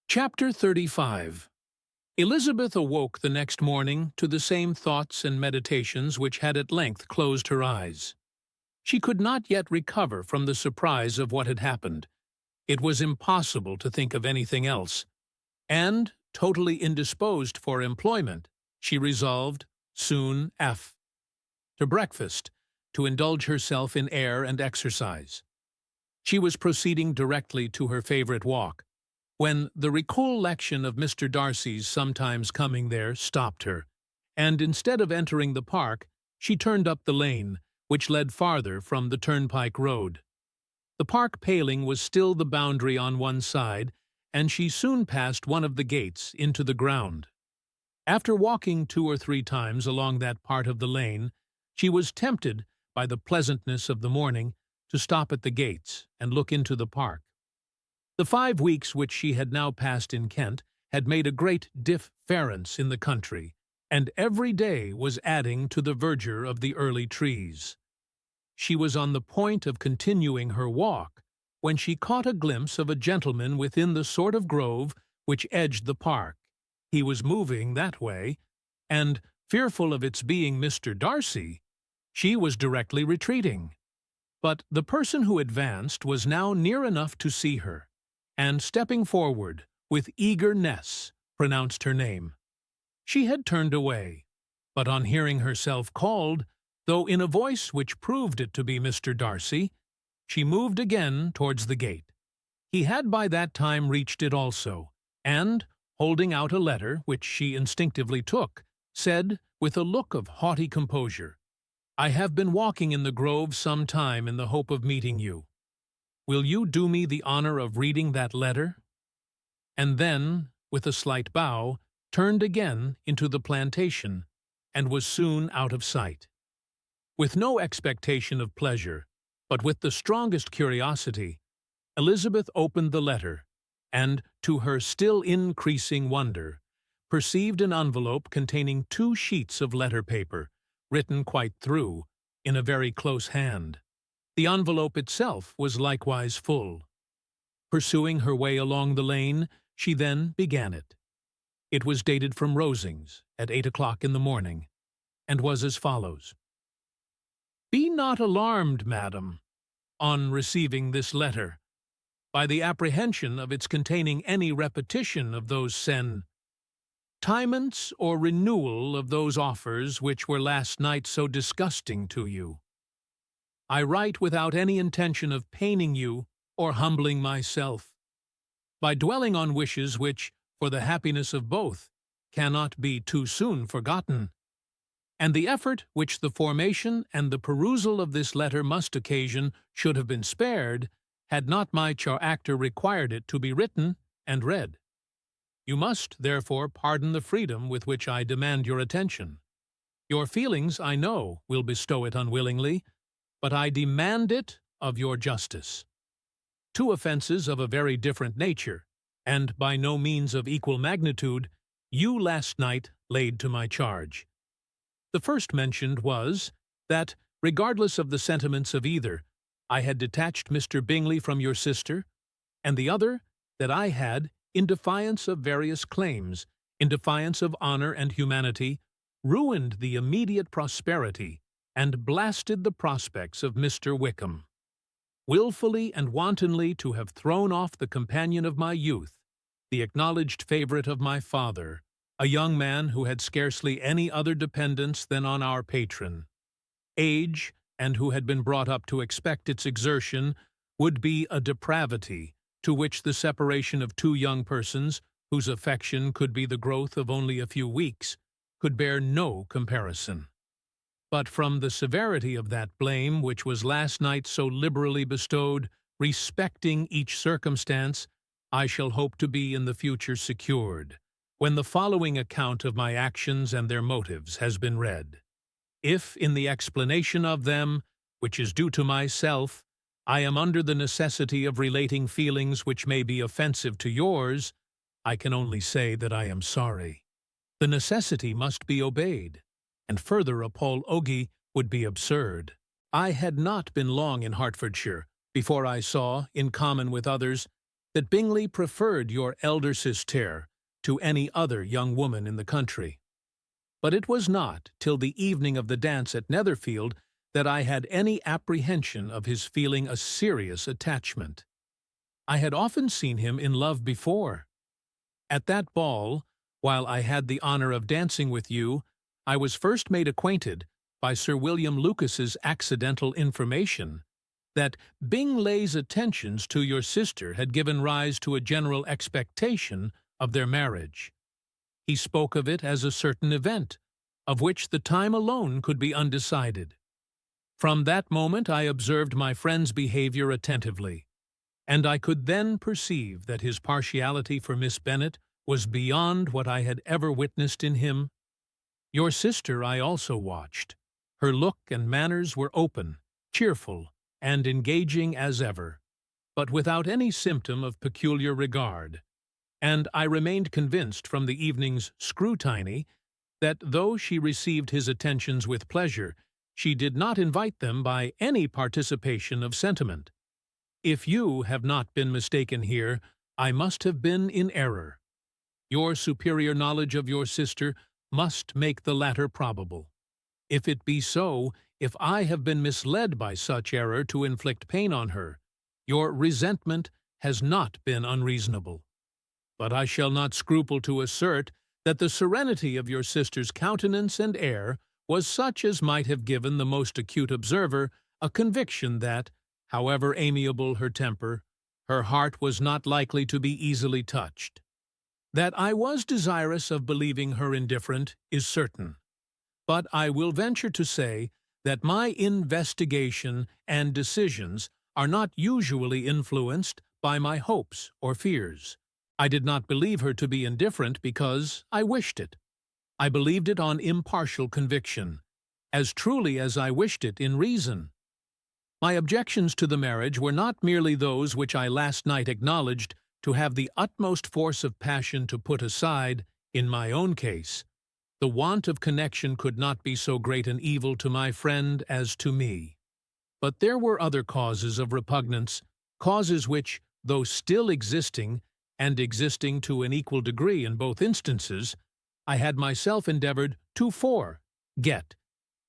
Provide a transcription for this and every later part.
Chapter 35. Elizabeth awoke the next morning to the same thoughts and meditations which had at length closed her eyes. She could not yet recover from the surprise of what had happened. It was impossible to think of anything else, and, totally indisposed for employment, she resolved, soon to breakfast, to indulge herself in air and exercise. She was proceeding directly to her favorite walk, when the recollection of Mr. Darcy's sometimes coming there stopped her, and instead of entering the park, she turned up the lane, which led farther from the turnpike road. The park paling was still the boundary on one side, and she soon passed one of the gates into the ground. After walking 2 or 3 times along that part of the lane, she was tempted, by the pleasantness of the morning, to stop at the gates and look into the park. The 5 weeks which she had now passed in Kent had made a great difference in the country, and every day was adding to the verdure of the early trees. She was on the point of continuing her walk, when she caught a glimpse of a gentleman within the sort of grove which edged the park. He was moving that way, and, fearful of its being Mr. Darcy, she was directly retreating. But the person who advanced was now near enough to see her, and stepping forward, with eagerness, pronounced her name. She had turned away, but on hearing herself called, though in a voice which proved it to be Mr. Darcy, she moved again towards the gate. He had by that time reached it also, and, holding out a letter which she instinctively took, said, with a look of haughty composure, "I have been walking in the grove some time in the hope of meeting you. Will you do me the honor of reading that letter?" And then, with a slight bow, turned again into the plantation, and was soon out of sight. With no expectation of pleasure, but with the strongest curiosity, Elizabeth opened the letter, and, to her still increasing wonder, perceived an envelope containing 2 sheets of letter paper, written quite through, in a very close hand. The envelope itself was likewise full. Pursuing her way along the lane, she then began it. It was dated from Rosings, at 8 o'clock in the morning, and was as follows. "Be not alarmed, madam, on receiving this letter, by the apprehension of its containing any repetition of those sentiments or renewal of those offers which were last night so disgusting to you. I write without any intention of paining you or humbling myself, by dwelling on wishes which, for the happiness of both, cannot be too soon forgotten. And the effort which the formation and the perusal of this letter must occasion should have been spared, had not my character required it to be written and read. You must, therefore, pardon the freedom with which I demand your attention. Your feelings, I know, will bestow it unwillingly, but I demand it of your justice. 2 offenses of a very different nature, and by no means of equal magnitude, you last night laid to my charge. The first mentioned was, that, regardless of the sentiments of either, I had detached Mr. Bingley from your sister, and the other, that I had, in defiance of various claims, in defiance of honor and humanity, ruined the immediate prosperity and blasted the prospects of Mr. Wickham. Willfully and wantonly to have thrown off the companion of my youth, the acknowledged favorite of my father, a young man who had scarcely any other dependence than on our patron. Age, and who had been brought up to expect its exertion, would be a depravity to which the separation of 2 young persons, whose affection could be the growth of only a few weeks, could bear no comparison. But from the severity of that blame which was last night so liberally bestowed, respecting each circumstance, I shall hope to be in the future secured, when the following account of my actions and their motives has been read. If, in the explanation of them, which is due to myself, I am under the necessity of relating feelings which may be offensive to yours, I can only say that I am sorry. The necessity must be obeyed, and further apology would be absurd. I had not been long in Hertfordshire before I saw, in common with others, that Bingley preferred your elder sister to any other young woman in the country. But it was not till the evening of the dance at Netherfield that I had any apprehension of his feeling a serious attachment. I had often seen him in love before. At that ball, while I had the honor of dancing with you, I was first made acquainted, by Sir William Lucas's accidental information, that Bingley's attentions to your sister had given rise to a general expectation of their marriage. He spoke of it as a certain event, of which the time alone could be undecided. From that moment I observed my friend's behavior attentively, and I could then perceive that his partiality for Miss Bennet was beyond what I had ever witnessed in him. Your sister I also watched. Her look and manners were open, cheerful, and engaging as ever, but without any symptom of peculiar regard, and I remained convinced from the evening's scrutiny that though she received his attentions with pleasure, she did not invite them by any participation of sentiment. If you have not been mistaken here, I must have been in error. Your superior knowledge of your sister must make the latter probable. If it be so, if I have been misled by such error to inflict pain on her, your resentment has not been unreasonable. But I shall not scruple to assert that the serenity of your sister's countenance and air was such as might have given the most acute observer a conviction that, however amiable her temper, her heart was not likely to be easily touched. That I was desirous of believing her indifferent is certain, but I will venture to say that my investigation and decisions are not usually influenced by my hopes or fears. I did not believe her to be indifferent because I wished it. I believed it on impartial conviction, as truly as I wished it in reason. My objections to the marriage were not merely those which I last night acknowledged to have the utmost force of passion to put aside in my own case. The want of connection could not be so great an evil to my friend as to me. But there were other causes of repugnance, causes which, though still existing, and existing to an equal degree in both instances, I had myself endeavored to forget,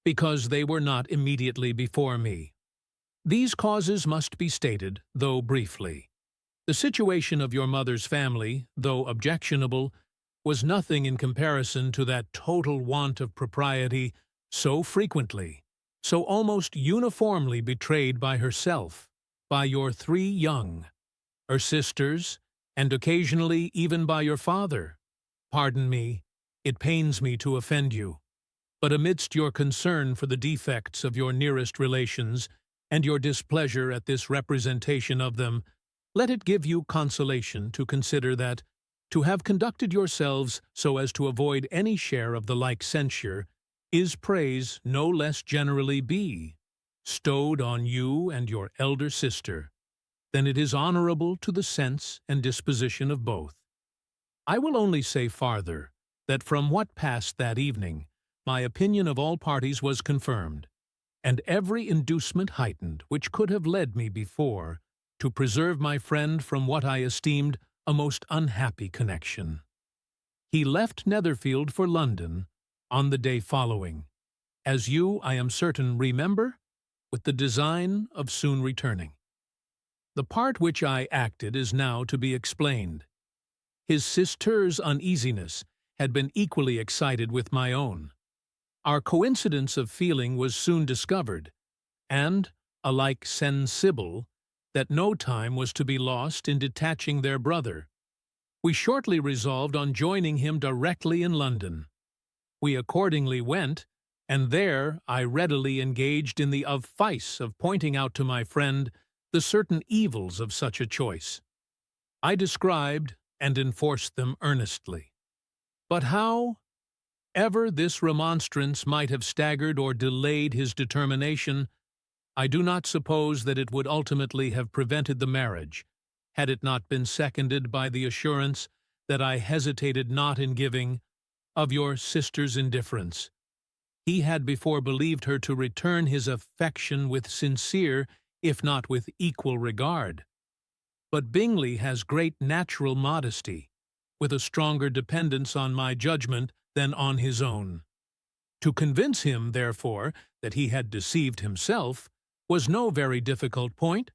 because they were not immediately before me. These causes must be stated, though briefly. The situation of your mother's family, though objectionable, was nothing in comparison to that total want of propriety so frequently, so almost uniformly betrayed by herself, by your 3 young, her sisters, and occasionally even by your father. Pardon me, it pains me to offend you, but amidst your concern for the defects of your nearest relations and your displeasure at this representation of them, let it give you consolation to consider that, to have conducted yourselves so as to avoid any share of the like censure, is praise no less generally bestowed on you and your elder sister, than it is honorable to the sense and disposition of both. I will only say farther, that from what passed that evening, my opinion of all parties was confirmed, and every inducement heightened which could have led me before to preserve my friend from what I esteemed a most unhappy connection. He left Netherfield for London on the day following, as you, I am certain, remember, with the design of soon returning. The part which I acted is now to be explained. His sister's uneasiness had been equally excited with my own. Our coincidence of feeling was soon discovered, and, alike sensible, that no time was to be lost in detaching their brother. We shortly resolved on joining him directly in London. We accordingly went, and there I readily engaged in the office of pointing out to my friend the certain evils of such a choice. I described and enforced them earnestly. But how ever this remonstrance might have staggered or delayed his determination, I do not suppose that it would ultimately have prevented the marriage, had it not been seconded by the assurance that I hesitated not in giving of your sister's indifference. He had before believed her to return his affection with sincere, if not with equal regard. But Bingley has great natural modesty, with a stronger dependence on my judgment than on his own. To convince him, therefore, that he had deceived himself was no very difficult point.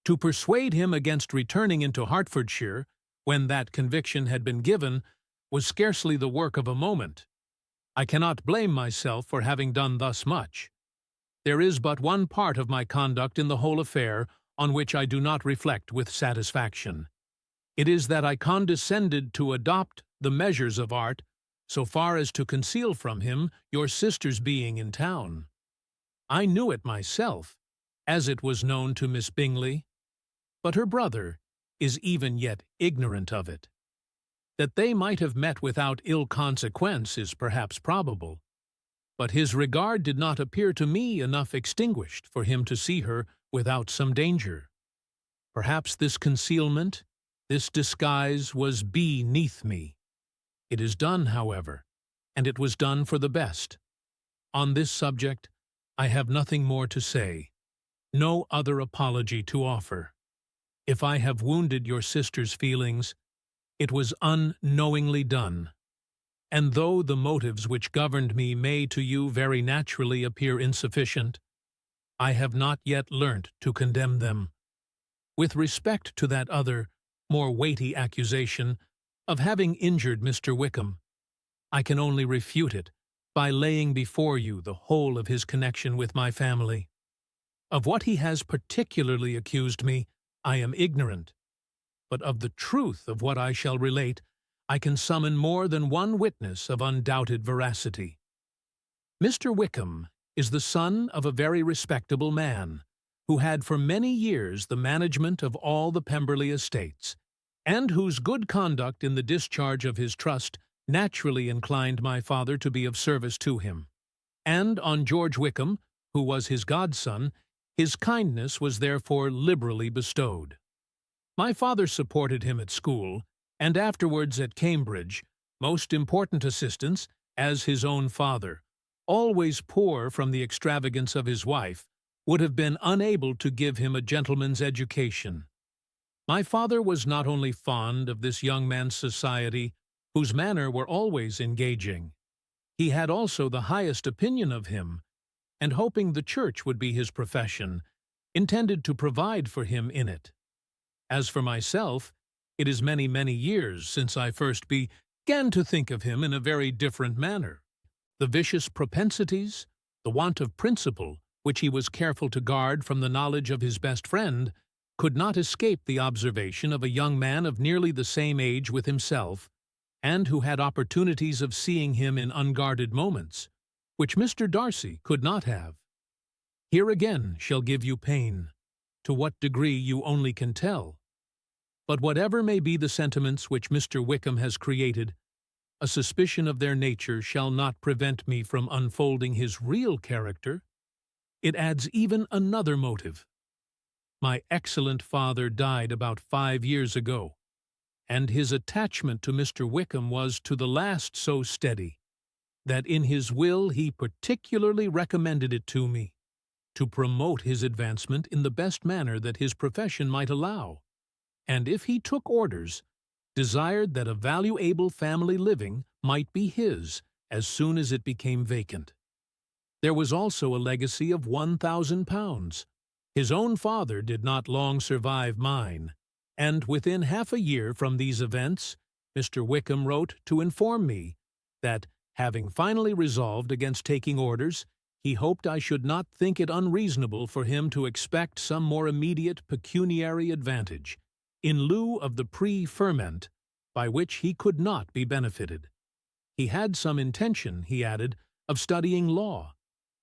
To persuade him against returning into Hertfordshire, when that conviction had been given, was scarcely the work of a moment. I cannot blame myself for having done thus much. There is but one part of my conduct in the whole affair on which I do not reflect with satisfaction. It is that I condescended to adopt the measures of art so far as to conceal from him your sister's being in town. I knew it myself, as it was known to Miss Bingley, but her brother is even yet ignorant of it. That they might have met without ill consequence is perhaps probable, but his regard did not appear to me enough extinguished for him to see her without some danger. Perhaps this concealment, this disguise, was beneath me. It is done, however, and it was done for the best. On this subject, I have nothing more to say, no other apology to offer. If I have wounded your sister's feelings, it was unknowingly done, and though the motives which governed me may to you very naturally appear insufficient, I have not yet learnt to condemn them. With respect to that other, more weighty accusation of having injured Mr. Wickham, I can only refute it by laying before you the whole of his connection with my family. Of what he has particularly accused me, I am ignorant, but of the truth of what I shall relate, I can summon more than one witness of undoubted veracity. Mr. Wickham is the son of a very respectable man, who had for many years the management of all the Pemberley estates, and whose good conduct in the discharge of his trust naturally inclined my father to be of service to him. And on George Wickham, who was his godson, his kindness was therefore liberally bestowed. My father supported him at school, and afterwards at Cambridge, most important assistance, as his own father, always poor from the extravagance of his wife, would have been unable to give him a gentleman's education. My father was not only fond of this young man's society, whose manner were always engaging. He had also the highest opinion of him, and hoping the church would be his profession, intended to provide for him in it. As for myself, it is many, many years since I first began to think of him in a very different manner. The vicious propensities, the want of principle, which he was careful to guard from the knowledge of his best friend, could not escape the observation of a young man of nearly the same age with himself, and who had opportunities of seeing him in unguarded moments, which Mr. Darcy could not have. Here again shall give you pain, to what degree you only can tell. But whatever may be the sentiments which Mr. Wickham has created, a suspicion of their nature shall not prevent me from unfolding his real character. It adds even another motive. My excellent father died about 5 years ago, and his attachment to Mr. Wickham was to the last so steady, that in his will he particularly recommended it to me, to promote his advancement in the best manner that his profession might allow, and if he took orders, desired that a valuable family living might be his as soon as it became vacant. There was also a legacy of £1,000. His own father did not long survive mine, and within half a year from these events, Mr. Wickham wrote to inform me that, having finally resolved against taking orders, he hoped I should not think it unreasonable for him to expect some more immediate pecuniary advantage, in lieu of the preferment, by which he could not be benefited. He had some intention, he added, of studying law,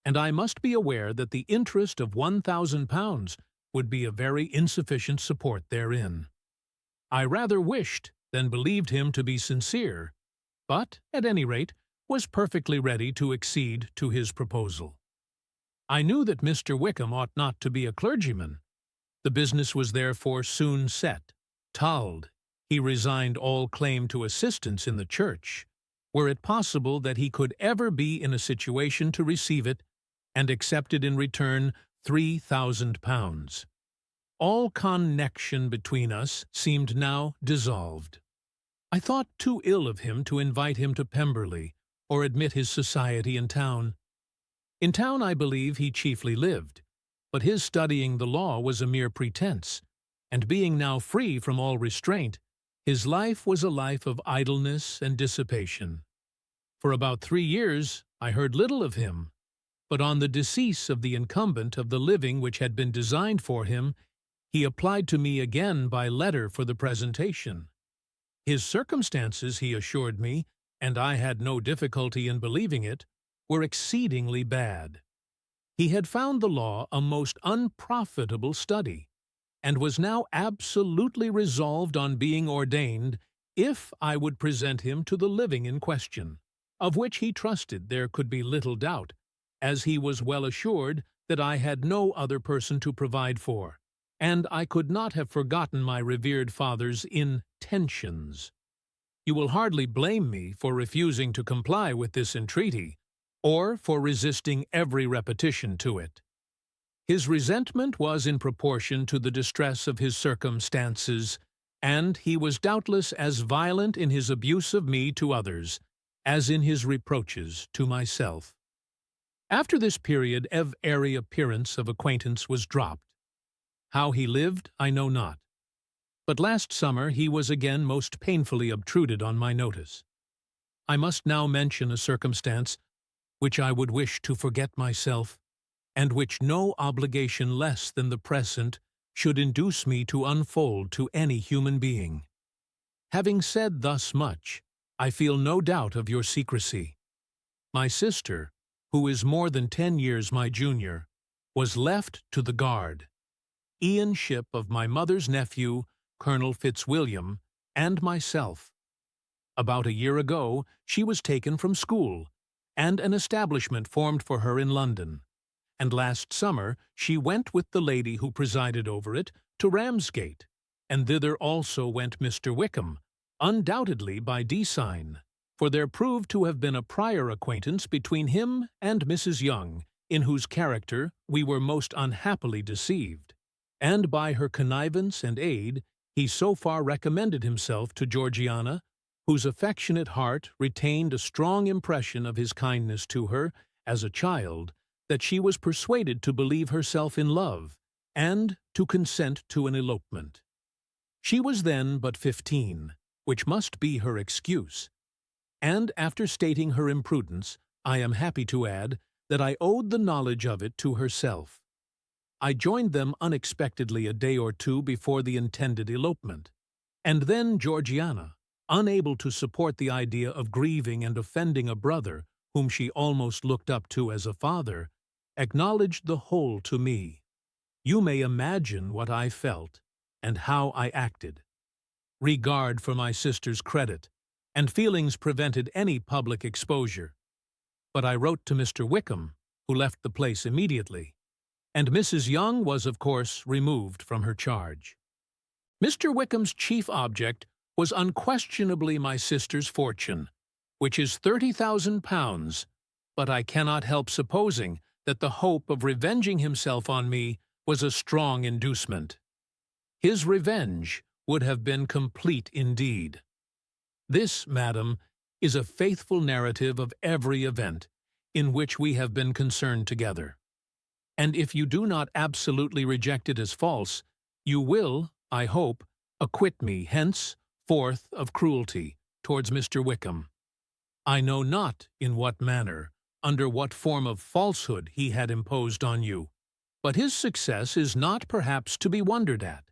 and I must be aware that the interest of £1,000 would be a very insufficient support therein. I rather wished than believed him to be sincere, but, at any rate, was perfectly ready to accede to his proposal. I knew that Mr. Wickham ought not to be a clergyman. The business was therefore soon set. Told, he resigned all claim to assistance in the church, were it possible that he could ever be in a situation to receive it, and accepted in return £3,000. All connection between us seemed now dissolved. I thought too ill of him to invite him to Pemberley, or admit his society in town. In town I believe he chiefly lived, but his studying the law was a mere pretense, and being now free from all restraint, his life was a life of idleness and dissipation. For about 3 years I heard little of him, but on the decease of the incumbent of the living which had been designed for him, he applied to me again by letter for the presentation. His circumstances, he assured me, and I had no difficulty in believing it, were exceedingly bad. He had found the law a most unprofitable study, and was now absolutely resolved on being ordained if I would present him to the living in question, of which he trusted there could be little doubt, as he was well assured that I had no other person to provide for, and I could not have forgotten my revered father's intentions. You will hardly blame me for refusing to comply with this entreaty, or for resisting every repetition to it. His resentment was in proportion to the distress of his circumstances, and he was doubtless as violent in his abuse of me to others as in his reproaches to myself. After this period every appearance of acquaintance was dropped. How he lived I know not, but last summer he was again most painfully obtruded on my notice. I must now mention a circumstance which I would wish to forget myself, and which no obligation less than the present should induce me to unfold to any human being. Having said thus much, I feel no doubt of your secrecy. My sister, who is more than 10 years my junior, was left to the guard, Ianship of my mother's nephew, Colonel Fitzwilliam, and myself. About a year ago she was taken from school, and an establishment formed for her in London, and last summer she went with the lady who presided over it to Ramsgate, and thither also went Mr. Wickham, undoubtedly by design, for there proved to have been a prior acquaintance between him and Mrs. Young, in whose character we were most unhappily deceived, and by her connivance and aid he so far recommended himself to Georgiana, whose affectionate heart retained a strong impression of his kindness to her as a child, that she was persuaded to believe herself in love, and to consent to an elopement. She was then but 15, which must be her excuse, and after stating her imprudence, I am happy to add that I owed the knowledge of it to herself. I joined them unexpectedly a day or two before the intended elopement, and then Georgiana, unable to support the idea of grieving and offending a brother whom she almost looked up to as a father, acknowledged the whole to me. You may imagine what I felt, and how I acted. Regard for my sister's credit, and feelings prevented any public exposure. But I wrote to Mr. Wickham, who left the place immediately, and Mrs. Young was, of course, removed from her charge. Mr. Wickham's chief object was unquestionably my sister's fortune, which is £30,000, but I cannot help supposing that the hope of revenging himself on me was a strong inducement. His revenge would have been complete indeed. This, madam, is a faithful narrative of every event in which we have been concerned together, and if you do not absolutely reject it as false, you will, I hope, acquit me henceforth of cruelty towards Mr. Wickham. I know not in what manner, under what form of falsehood he had imposed on you, but his success is not perhaps to be wondered at.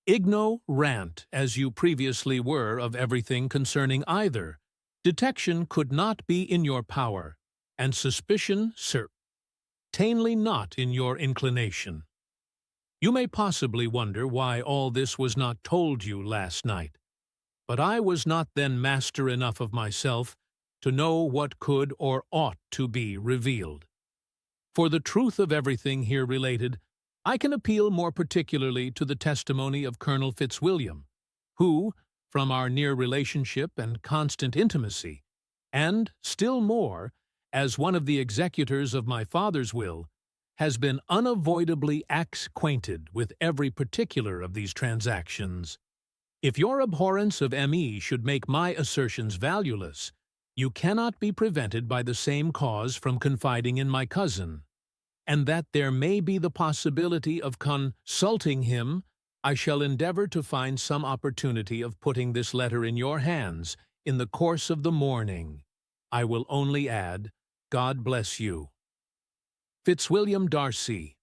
Ignorant as you previously were of everything concerning either, detection could not be in your power, and suspicion certainly not in your inclination. You may possibly wonder why all this was not told you last night, but I was not then master enough of myself to know what could or ought to be revealed. For the truth of everything here related, I can appeal more particularly to the testimony of Colonel Fitzwilliam, who, from our near relationship and constant intimacy, and, still more, as one of the executors of my father's will, has been unavoidably acquainted with every particular of these transactions. If your abhorrence of M.E. should make my assertions valueless, you cannot be prevented by the same cause from confiding in my cousin, and that there may be the possibility of consulting him, I shall endeavor to find some opportunity of putting this letter in your hands in the course of the morning. I will only add, God bless you. Fitzwilliam Darcy,